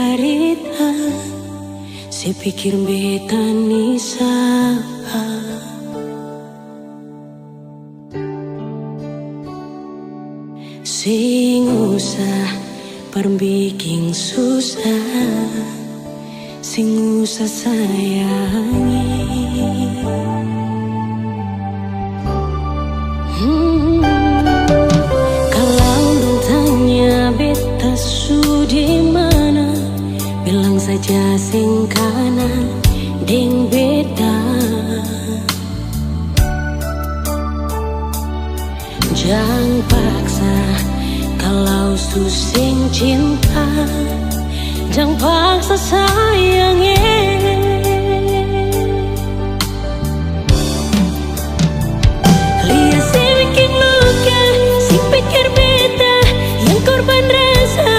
carita, saya pikir beta ni sapa. Sing usah perbikin susah, sing usah sayangi. Kalau dong tanya beta su di mana, bilang saja sing kanan deng beta. Jangan paksa kalau su sing cinta, jangan paksa sayangnya. Lihat si bikin luka, si pikir beta yang korban rasa,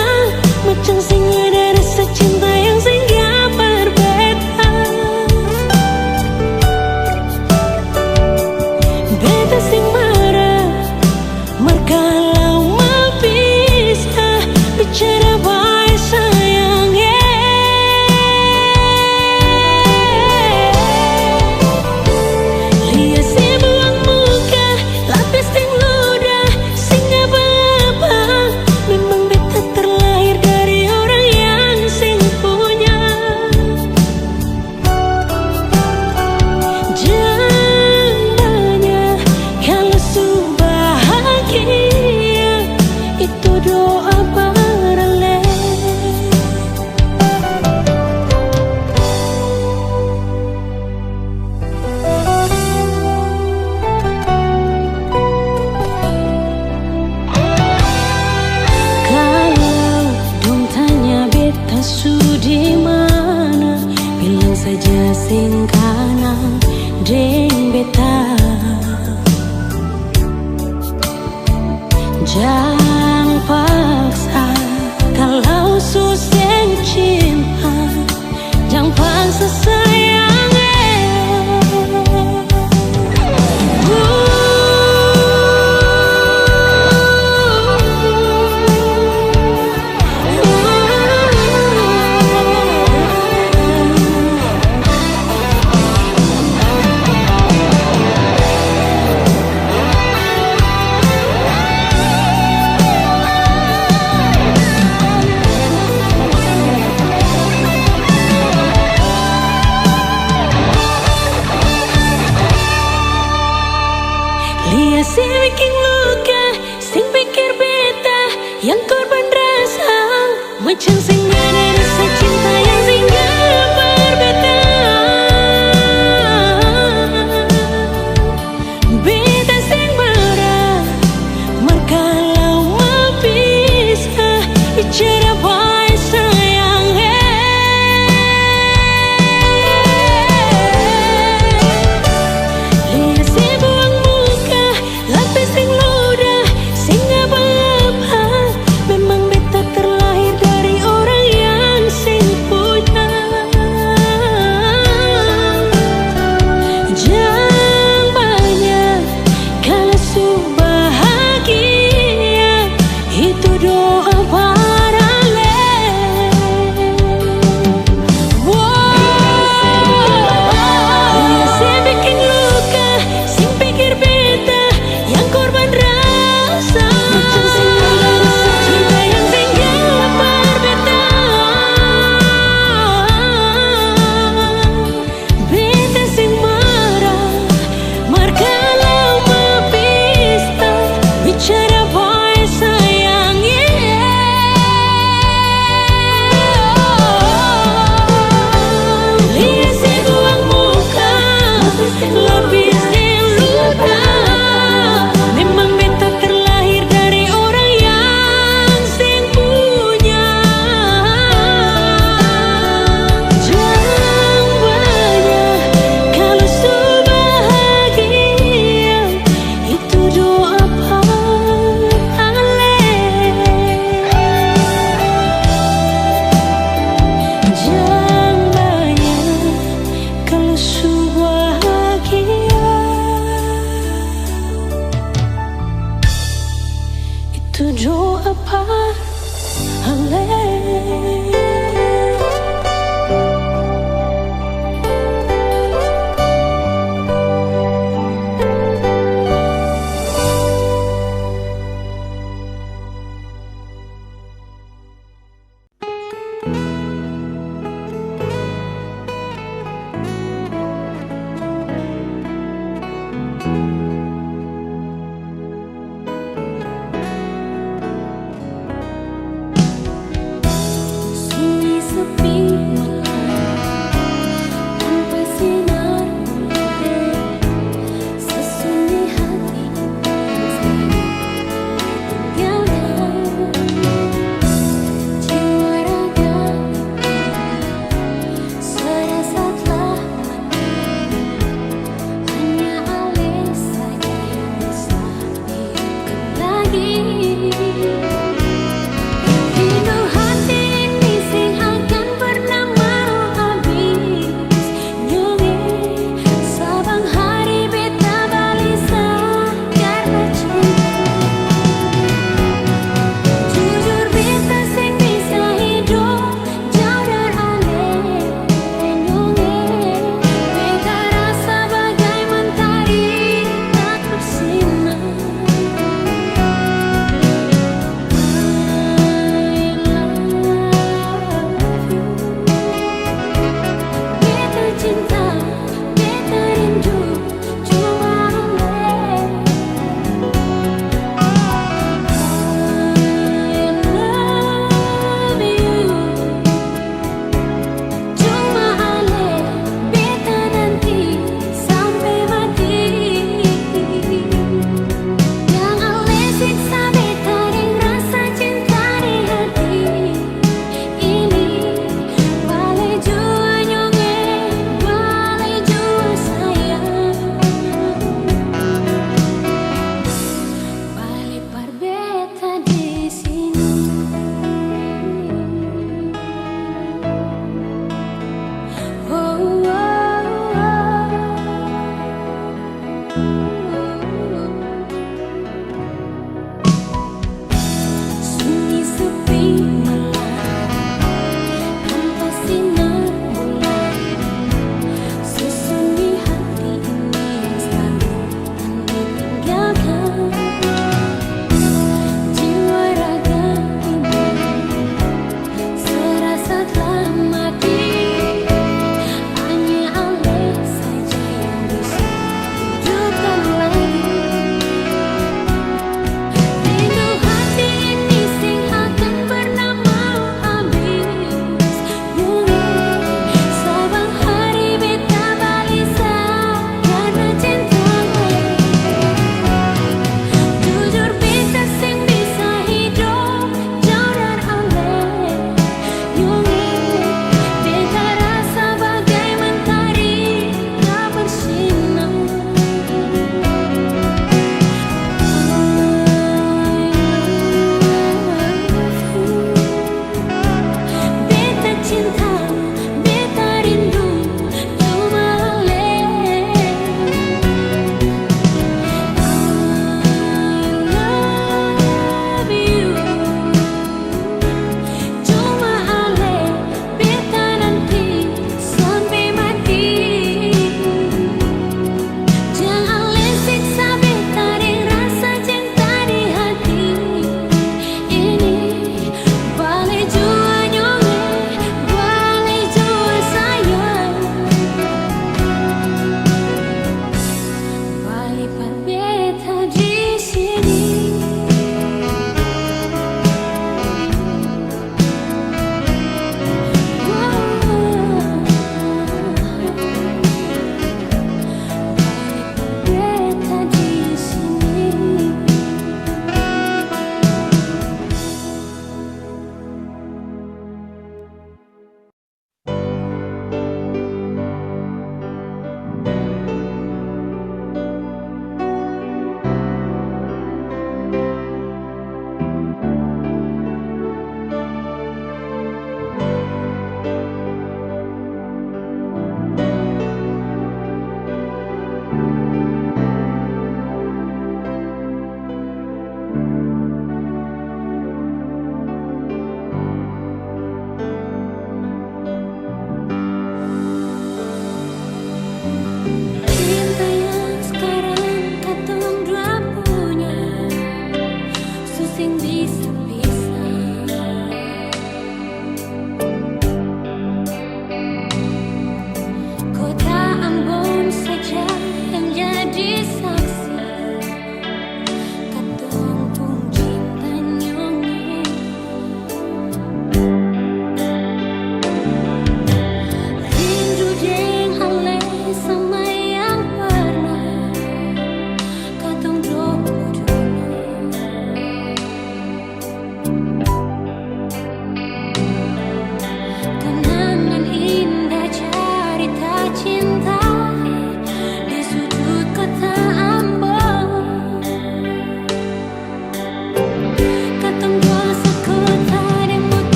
macam sing ada rasa cinta yang sing gak berbeda. Beta sing marah, merkalau mau bisa bicara baik sayangnya. Lihat si buang muka, lapis ting ludah, sing apa-apa. Memang beta terlahir dari orang yang sing punya. Jangan tanya kalau su bahagia, itu doa barale. Kalau dong tanya beta su di mana, bilang saja sing kanan deng beta. Jangan paksa kalau su sing cinta, jangan paksa sayangnya.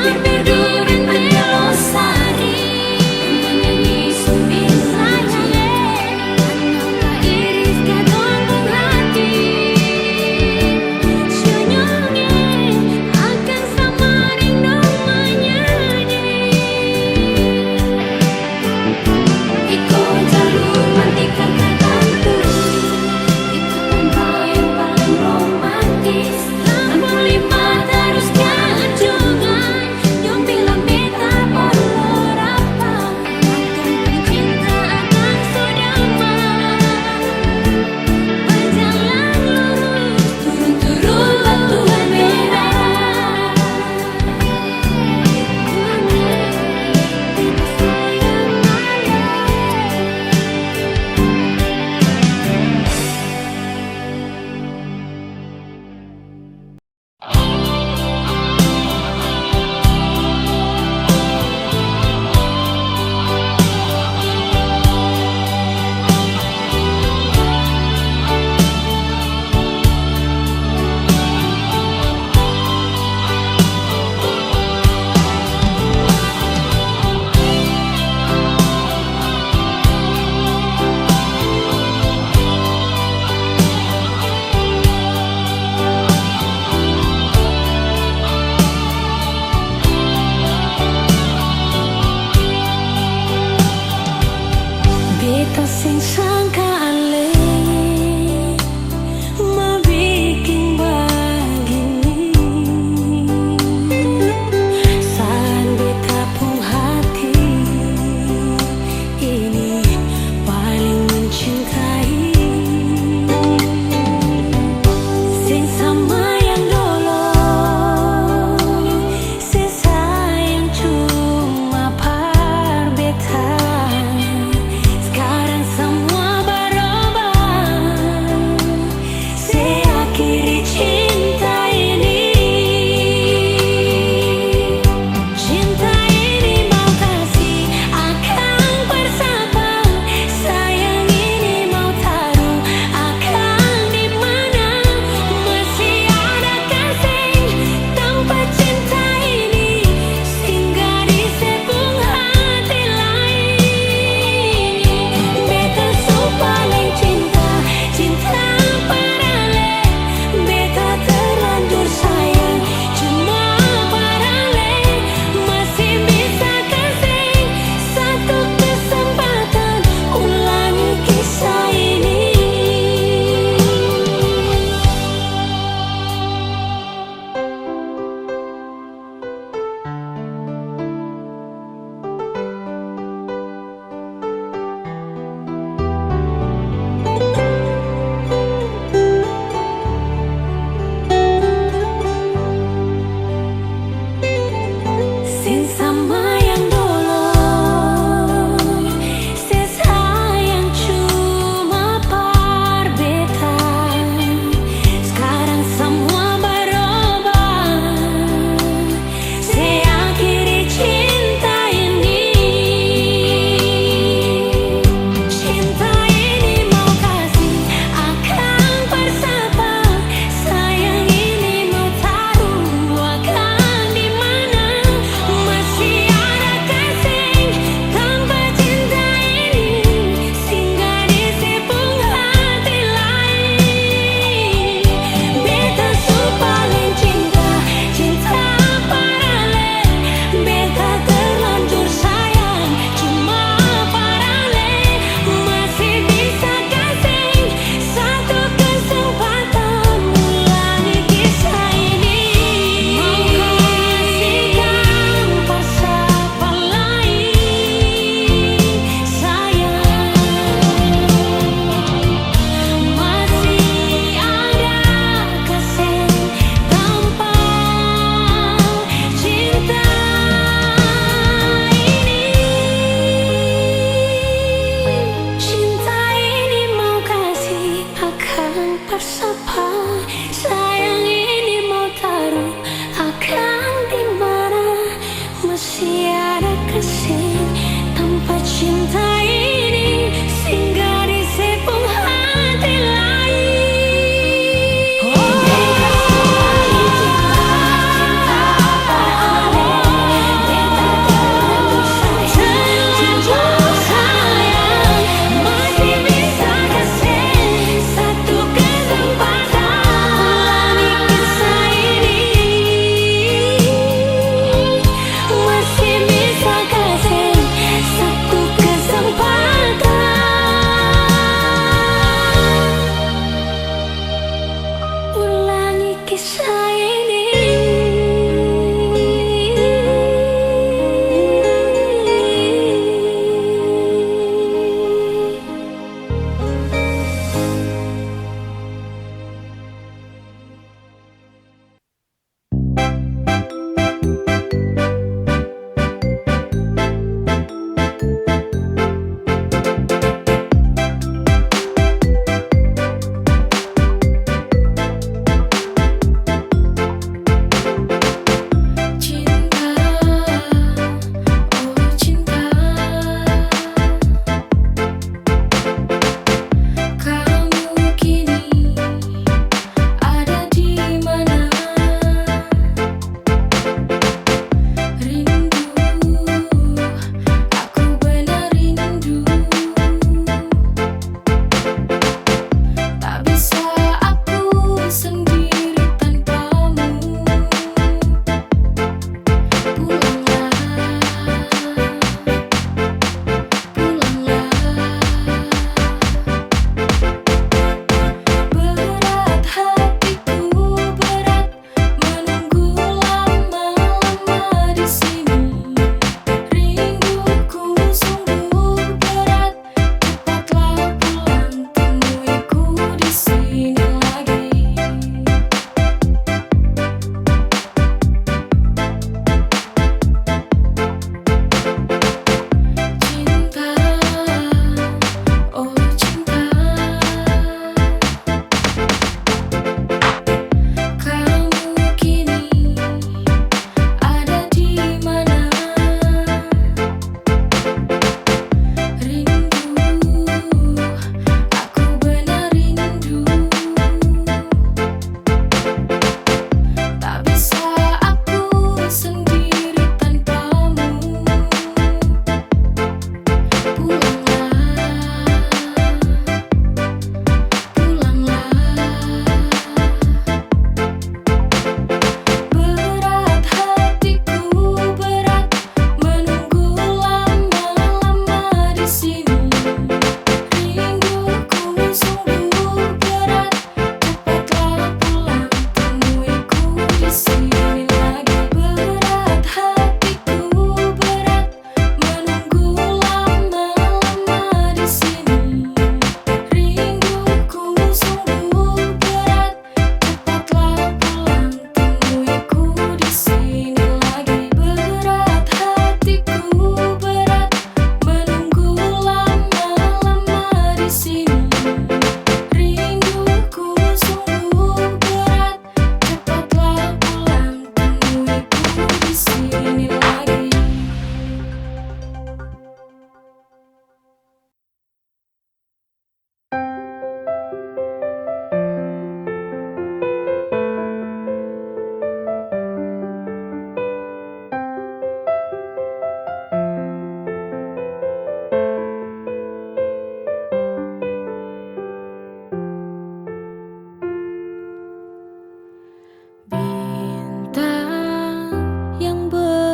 Hampir durian belosari menyanyi sumber saja. Anaklah iris katong hati senyumnya akan sama rindu menyanyi. Iko jalur mantika tertentu itu tempat yang paling romantis. Lampu lima terusnya anjungan nyombil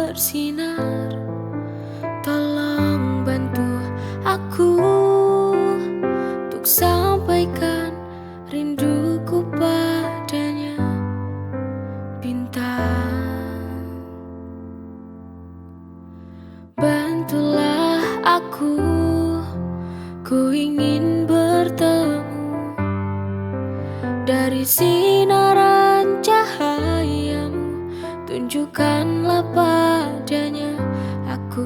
bersinar, tolong bantu aku untuk sampaikan rinduku padanya. Bintang, bantulah aku, ku ingin bertemu dari sinaran cahayamu. Tunjukkanlah padanya, aku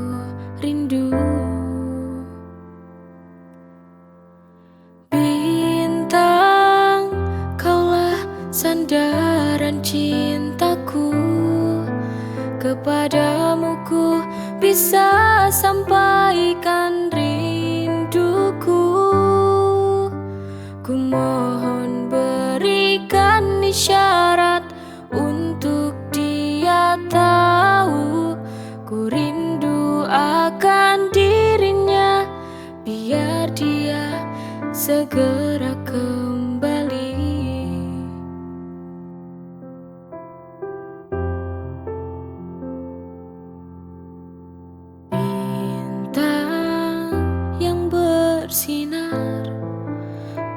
rindu. Bintang, kaulah sandaran cintaku, kepadamu ku bisa sampaikan rinduku. Ku mohon berikan isyarat untuk dia tahu, ku rindu akan dirinya, biar dia segera kembali. Bintang yang bersinar,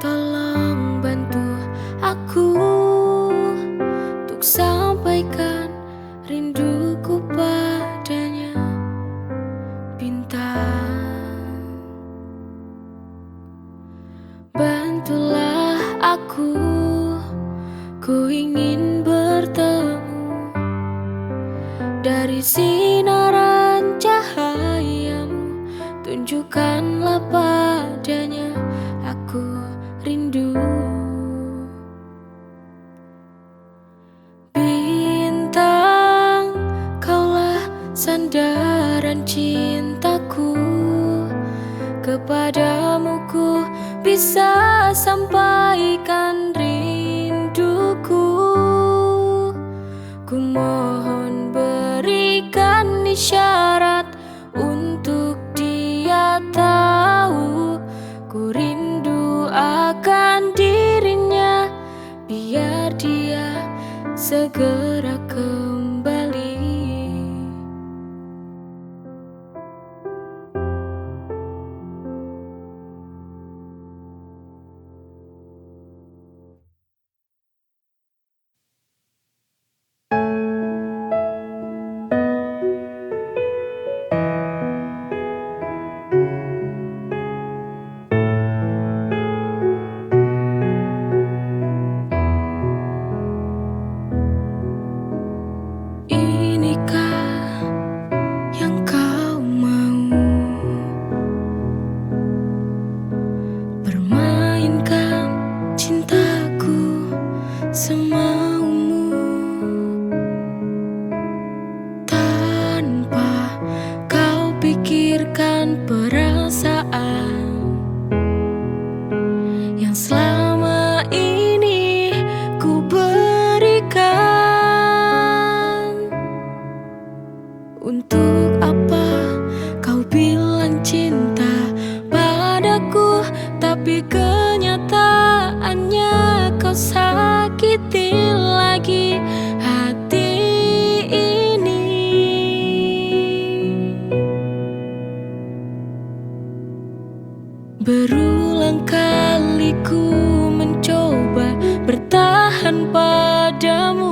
tolong bantu aku untuk sampaikan rinduku padanya. Bintang, bantulah aku, ku ingin bertemu dari sinaran cahayamu. Tunjukkanlah padanya, aku rindu. Bintang, kaulah sandaran cintaku, kepadamu ku bisa sampaikan rinduku. Ku mohon berikan isyarat untuk dia tahu, ku rindu akan dirinya, biar dia segera kembali. Inikah yang kau mau, permainkan cintaku semaumu, tanpa kau pikirkan perasaan yang selama ini ku berikan. Untuk apa kau bilang cinta padaku, tapi kenyataannya kau sakiti lagi hati ini. Berulang kali ku mencoba bertahan padamu,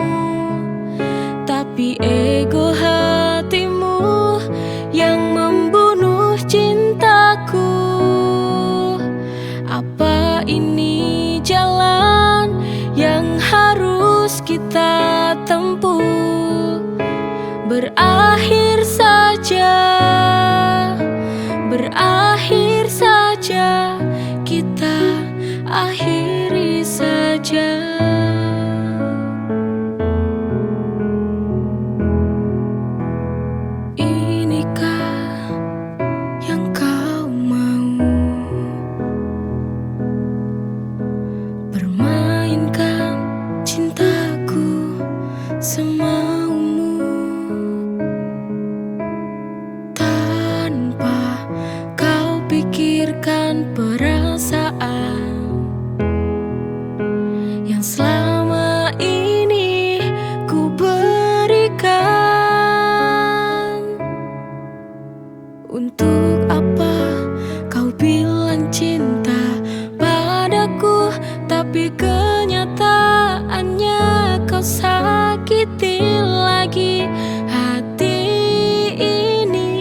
tapi ego hatimu yang membunuh cintaku. Apa ini jalan yang harus kita tempuh? Berakhir saja, berakhir saja, kita akhiri saja. Inikah yang kau mau, permainkan cintaku semaumu, tanpa kau Untuk apa kau bilang cinta padaku, tapi kenyataannya kau sakiti lagi hati ini.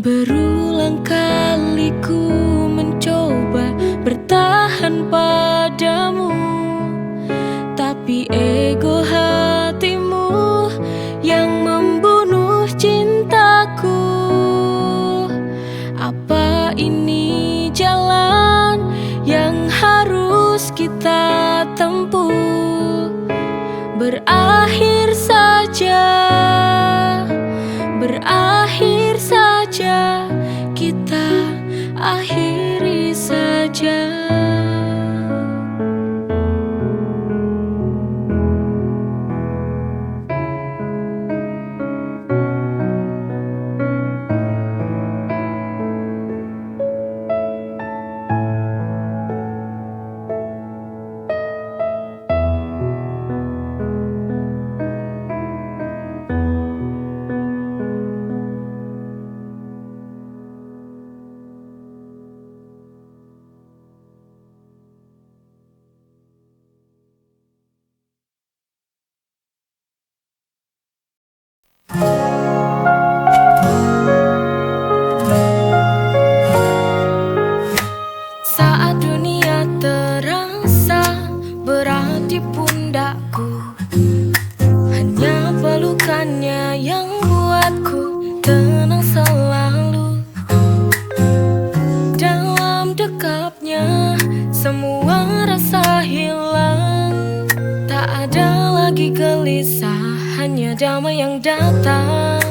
Berulang kali ku mencoba bertahan padamu, tapi ego hatimu yang membunuh cintaku. Apa ini jalan yang harus kita tempuh? Berakhir saja, berakhir saja, kita akhiri saja. Saat dunia terasa berat di pundakku, hanya pelukannya yang buatku tenang selalu. Dalam dekapnya semua rasa hilang, tak ada lagi gelisah, hanya damai yang datang.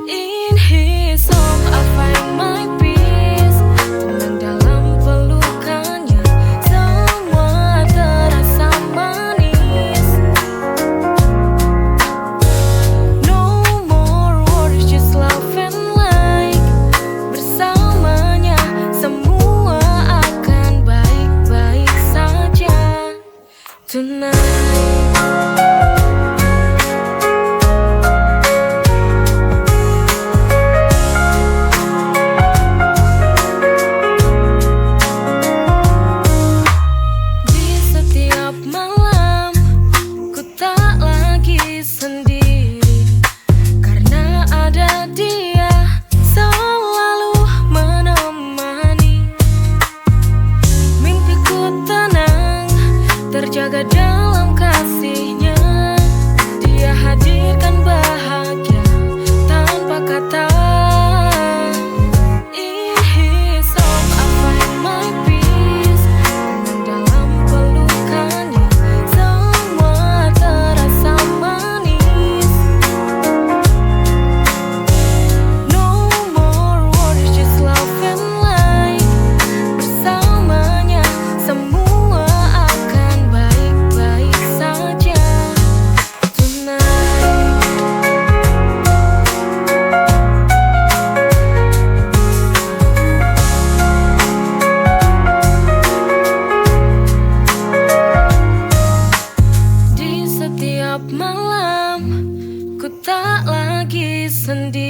In his song I find my peace. Tenang dalam pelukannya, semua terasa manis. No more worries, just love and light. Bersamanya semua akan baik-baik saja tonight. Terjaga dalam kasihnya, dia hadirkan bahagia tanpa kata. In his song I find my peace. Tenang dalam pelukannya, semua terasa manis. No more worries, just love and light. Bersamanya semua malam ku tak lagi sendiri.